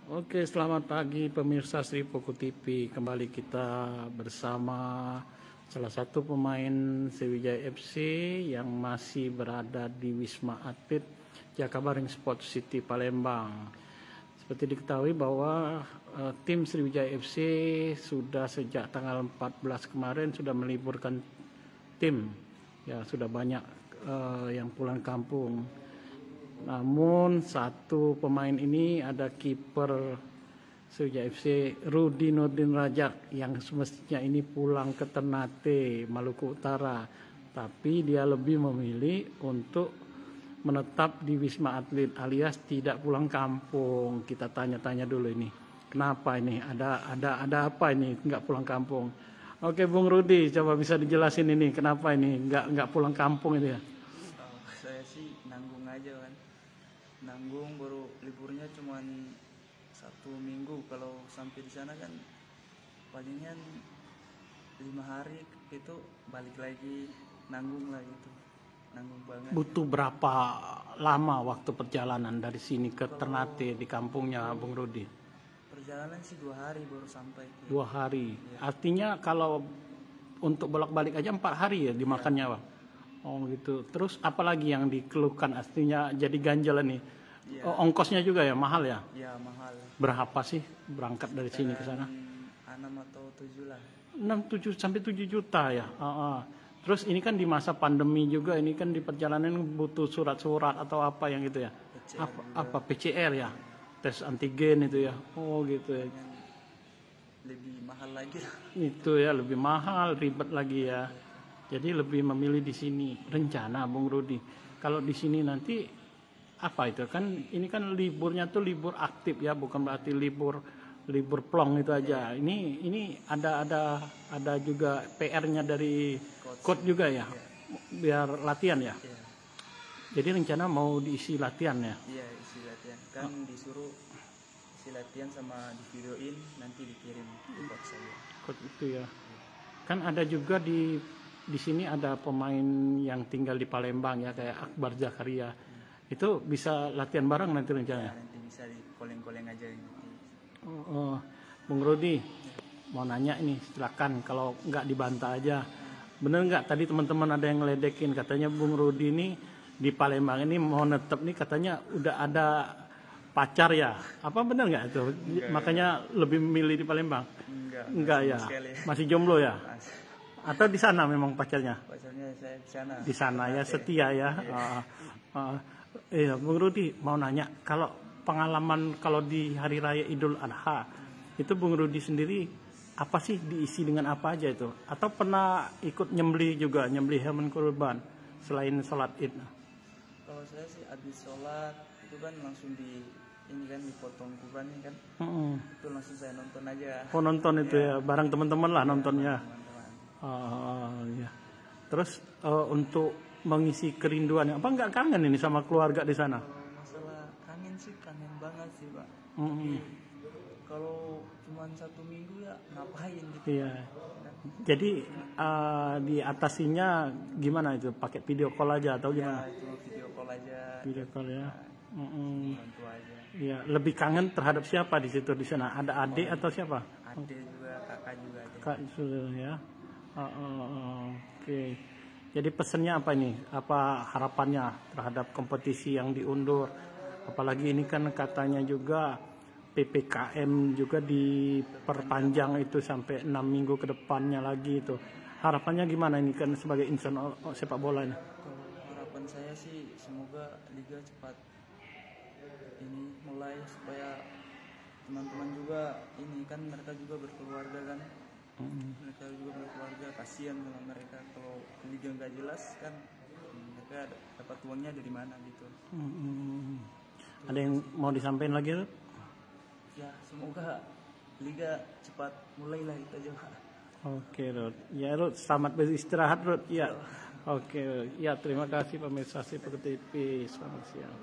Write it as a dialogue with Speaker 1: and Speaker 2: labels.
Speaker 1: Oke, selamat pagi pemirsa Sri Poko TV. Kembali kita bersama salah satu pemain Sriwijaya FC yang masih berada di Wisma Atlet Jakabaring Sport City Palembang. Seperti diketahui bahwa tim Sriwijaya FC sudah sejak tanggal 14 kemarin sudah meliburkan tim. Ya, sudah banyak yang pulang kampung. Namun satu pemain ini ada kiper Sriwijaya FC Rudi Nurdin Rajak yang semestinya ini pulang ke Ternate, Maluku Utara, tapi dia lebih memilih untuk menetap di Wisma Atlet alias tidak pulang kampung. Kita tanya-tanya dulu ini, kenapa ini? Ada apa ini nggak pulang kampung? Oke, Bung Rudi, coba bisa dijelasin ini kenapa ini nggak pulang kampung itu ya?
Speaker 2: Saya sih nanggung aja kan. Nanggung, baru liburnya cuman 1 minggu. Kalau sampai di sana kan palingan 5 hari itu balik lagi, nanggung lah gitu. Nanggung banget.
Speaker 1: Butuh berapa lama waktu perjalanan dari sini ke Ternate di kampungnya Bung Rudi?
Speaker 2: Perjalanan sih 2 hari baru sampai.
Speaker 1: 2 hari.
Speaker 2: Ya.
Speaker 1: Artinya kalau untuk bolak-balik aja 4 hari ya dimakannya, Bang? Oh gitu. Terus apalagi yang dikeluhkan aslinya jadi ganjel nih?
Speaker 2: Ya.
Speaker 1: Oh, ongkosnya juga ya mahal ya?
Speaker 2: Ya mahal.
Speaker 1: Berapa sih berangkat dari sini ke sana?
Speaker 2: 6 atau 7 lah.
Speaker 1: 7 sampai 7 juta ya. Terus ini kan di masa pandemi juga, ini kan di perjalanan butuh surat-surat atau apa yang gitu ya?
Speaker 2: PCR
Speaker 1: Apa PCR ya? Tes antigen itu ya? Oh gitu ya.
Speaker 2: Lebih mahal lagi lah.
Speaker 1: Itu ya lebih mahal, ribet lagi ya. Jadi lebih memilih di sini. Rencana Bung Rudi, kalau di sini nanti apa itu kan? Ini kan liburnya tuh libur aktif ya, bukan berarti libur plong itu aja. Ini ada juga PR-nya dari coach juga ya, biar latihan ya. Jadi rencana mau diisi latihan ya?
Speaker 2: Iya, isi latihan. Kan disuruh isi latihan sama di videoin, nanti dikirim ke coach saya.
Speaker 1: Coach itu ya. Kan ada juga di sini ada pemain yang tinggal di Palembang ya, kayak Akbar Zakaria. Itu bisa latihan bareng nanti rencananya?
Speaker 2: Nanti bisa di koleng-koleng aja.
Speaker 1: Bung Rudi, mau nanya ini, silakan kalau nggak dibantah aja. Bener nggak tadi teman-teman ada yang ngeledekin, katanya Bung Rudi ini di Palembang ini mau netep nih, katanya udah ada pacar ya? Apa bener nggak itu?
Speaker 2: Enggak,
Speaker 1: makanya lebih memilih di Palembang? Enggak ya? Masih jomblo ya? Atau di sana memang pacarnya?
Speaker 2: Pacarnya saya di sana.
Speaker 1: Di sana ya, setia ya. Bung Rudi mau nanya, kalau pengalaman kalau di Hari Raya Idul Adha itu Bung Rudi sendiri apa sih diisi dengan apa aja itu? Atau pernah ikut nyembeli juga, nyembeli hewan kurban selain sholat Id?
Speaker 2: Kalau saya sih habis sholat itu kan langsung ini kan dipotong kurbannya kan. Itu langsung saya nonton aja.
Speaker 1: Oh nonton itu ya, bareng teman-teman lah nontonnya.
Speaker 2: Teman-teman.
Speaker 1: Ya. Terus untuk mengisi kerinduan, apa nggak kangen ini sama keluarga di sana?
Speaker 2: Masalah kangen sih, kangen banget sih Pak. Kalau cuma 1 minggu ya ngapain gitu.
Speaker 1: Iya. Jadi diatasinya gimana itu? Pakai video call aja atau gimana?
Speaker 2: Ya, cuma video call aja.
Speaker 1: Video call ya.
Speaker 2: Bantu aja.
Speaker 1: Iya, lebih kangen terhadap siapa di situ di sana? Ada adik atau siapa?
Speaker 2: Adik juga, kakak juga ada.
Speaker 1: Kak sudah ya. Oke. Jadi pesannya apa ini? Apa harapannya terhadap kompetisi yang diundur? Apalagi ini kan katanya juga PPKM juga diperpanjang itu sampai 6 minggu ke depannya lagi itu. Harapannya gimana ini kan sebagai insan sepak bola ini?
Speaker 2: Harapan saya sih semoga liga cepat ini mulai supaya teman-teman juga ini kan mereka juga berkeluarga kan. Mereka juga berkeluarga, kasihan sama mereka kalau liga nggak jelas kan mereka dapat uangnya dari mana gitu.
Speaker 1: Ada yang mau disampaikan lagi tuh?
Speaker 2: Ya semoga liga cepat mulailah itu aja Pak.
Speaker 1: Oke Rod, ya Rod, selamat beristirahat Rod. Ya, oke, ya terima kasih pemirsa Sri Poko TV, selamat siang.